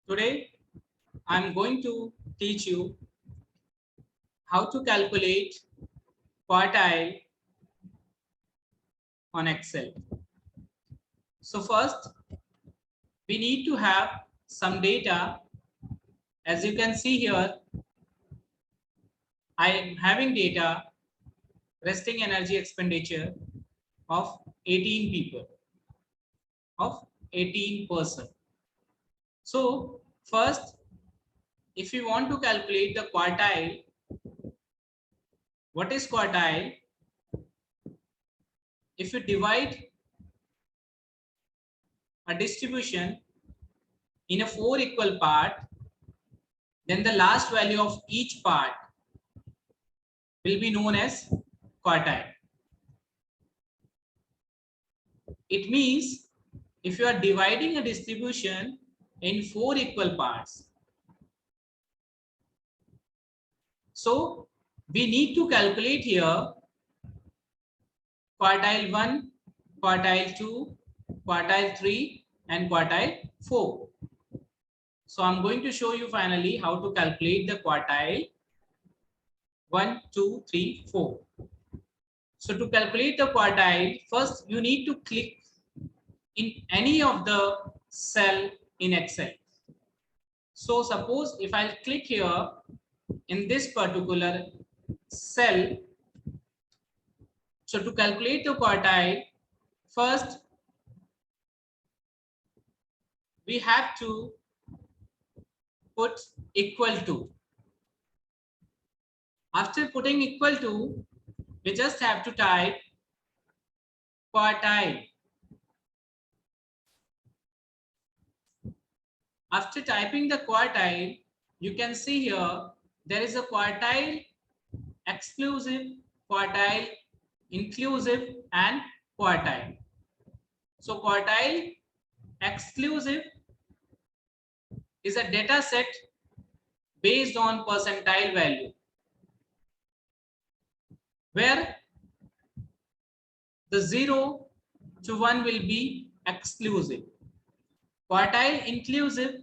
Today, I'm going to teach you how to calculate quartile on Excel. So first, we need to have some data. As you can see here, I am having data resting energy expenditure of 18 people, of 18%. So first, if you want to calculate the quartile, what is quartile? If you divide a distribution in a 4 equal part, then the last value of each part will be known as quartile. It means if you are dividing a distribution in 4 equal parts, so we need to calculate here quartile 1, quartile 2, quartile 3 and quartile 4. So I'm going to show you finally how to calculate the quartile 1, 2, 3, 4. So to calculate the quartile, first you need to click in any of the cell in Excel. So suppose if I click here in this particular cell, so to calculate the quartile, first we have to put equal to. After putting equal to, we just have to type quartile. After typing the quartile, you can see here there is a quartile exclusive, quartile inclusive and quartile. So quartile exclusive is a data set based on percentile value, where the 0 to 1 will be exclusive. Quartile inclusive,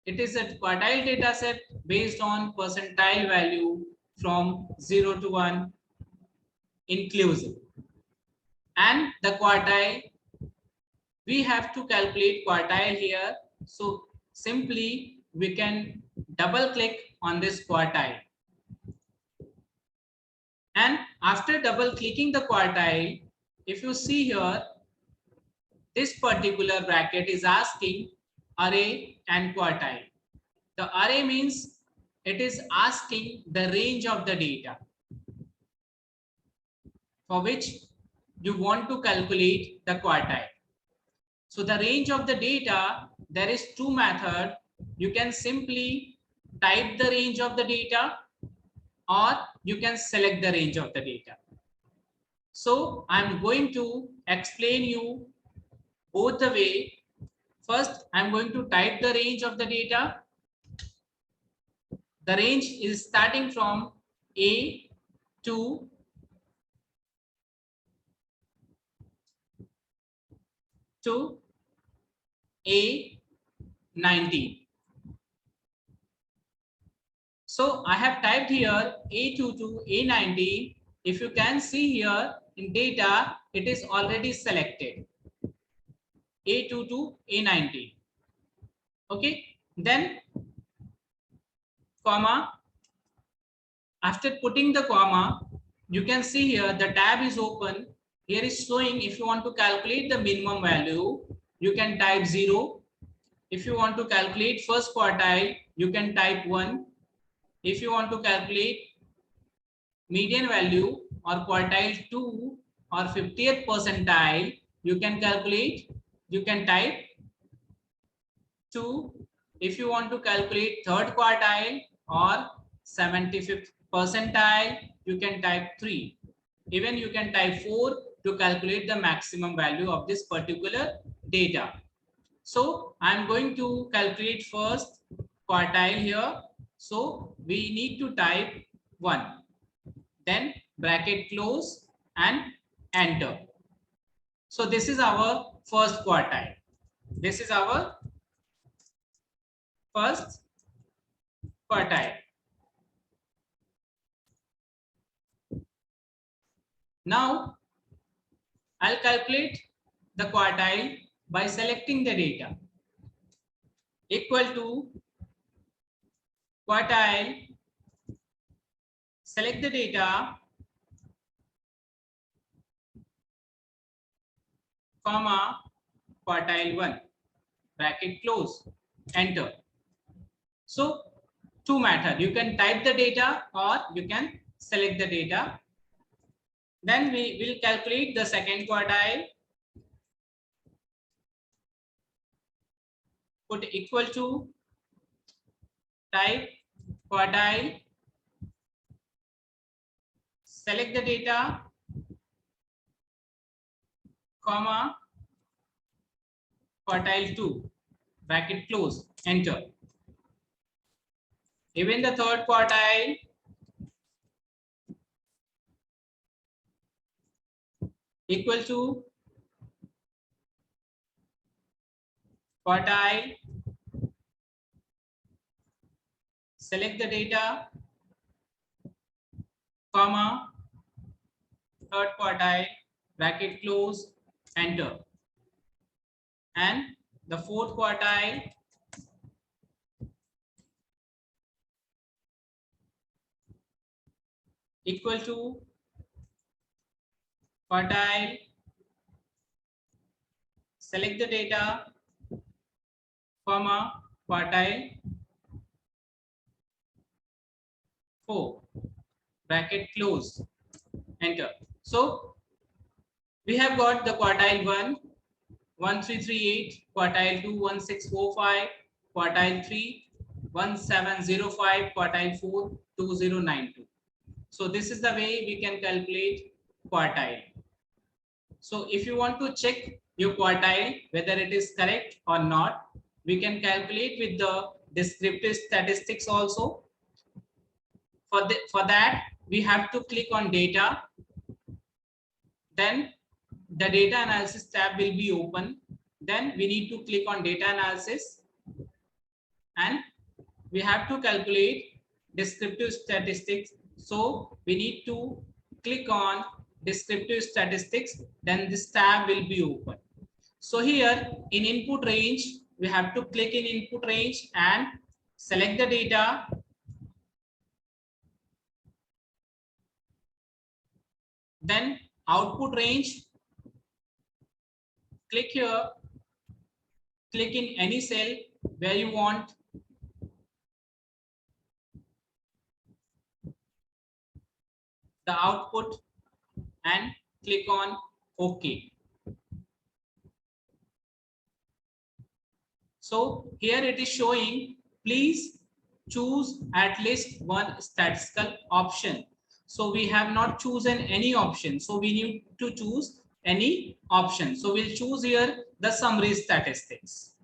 it is a quartile data set based on percentile value from 0 to 1 inclusive. And the quartile, we have to calculate quartile here. So simply we can double click on this quartile. And after double clicking the quartile, if you see here, this particular bracket is asking array and quartile. The array means it is asking the range of the data for which you want to calculate the quartile. So the range of the data, there is two methods. You can simply type the range of the data or you can select the range of the data. So I'm going to explain you both the way. First, I'm going to type the range of the data. The range is starting from A to A19. So I have typed here A2 to A19. If you can see here in data, it is already selected. A2 to A19. Okay, then comma. After putting the comma, you can see here the tab is open. Here is showing if you want to calculate the minimum value, you can type 0. If you want to calculate first quartile, you can type 1. If you want to calculate median value or quartile 2 or 50th percentile, you can calculate, you can type 2. If you want to calculate third quartile or 75th percentile, you can type 3. Even you can type 4 to calculate the maximum value of this particular data. So I'm going to calculate first quartile here. So we need to type 1. Then bracket close and enter. So this is our first quartile. This is our first quartile. Now I'll calculate the quartile by selecting the data. Equal to quartile, select the data, comma, quartile 1, bracket close, enter. So two methods, you can type the data or you can select the data. Then we will calculate the second quartile. Put equal to, type quartile, select the data, comma, quartile 2, bracket close, enter. Even the third quartile, equal to quartile, select the data, comma, third quartile, bracket close, enter. And the fourth quartile, equal to quartile, select the data, comma, quartile 4, bracket close, enter. So we have got the quartile 1, 1338, quartile 2, 1645, quartile 3, 1705, quartile 4, 2092. So this is the way we can calculate quartile. So if you want to check your quartile whether it is correct or not, we can calculate with the descriptive statistics also. For that, we have to click on data. Then the data analysis tab will be open. Then we need to click on data analysis and we have to calculate descriptive statistics. So we need to click on descriptive statistics, then this tab will be open. So here in input range, we have to click in input range and select the data. Then output range, click here, click in any cell where you want. The output and click on OK. So here it is showing, please choose at least one statistical option. So we have not chosen any option. So we need to choose any option. So we'll choose here the summary statistics.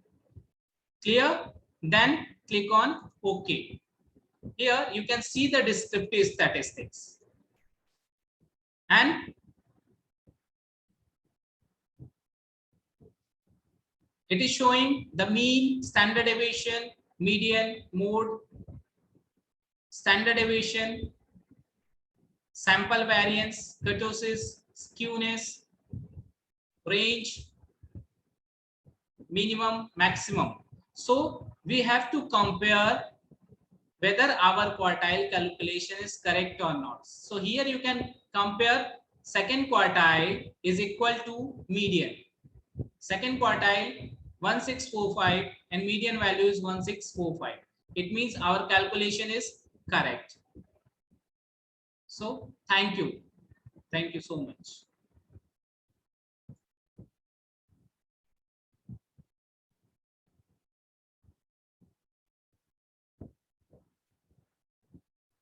Clear? Then click on OK. Here you can see the descriptive statistics. And it is showing the mean, standard deviation, median, mode, standard deviation, sample variance, kurtosis, skewness, range, minimum, maximum. So we have to compare whether our quartile calculation is correct or not. So here you can compare second quartile is equal to median. Second quartile 1645 and median value is 1645. It means our calculation is correct. So thank you so much.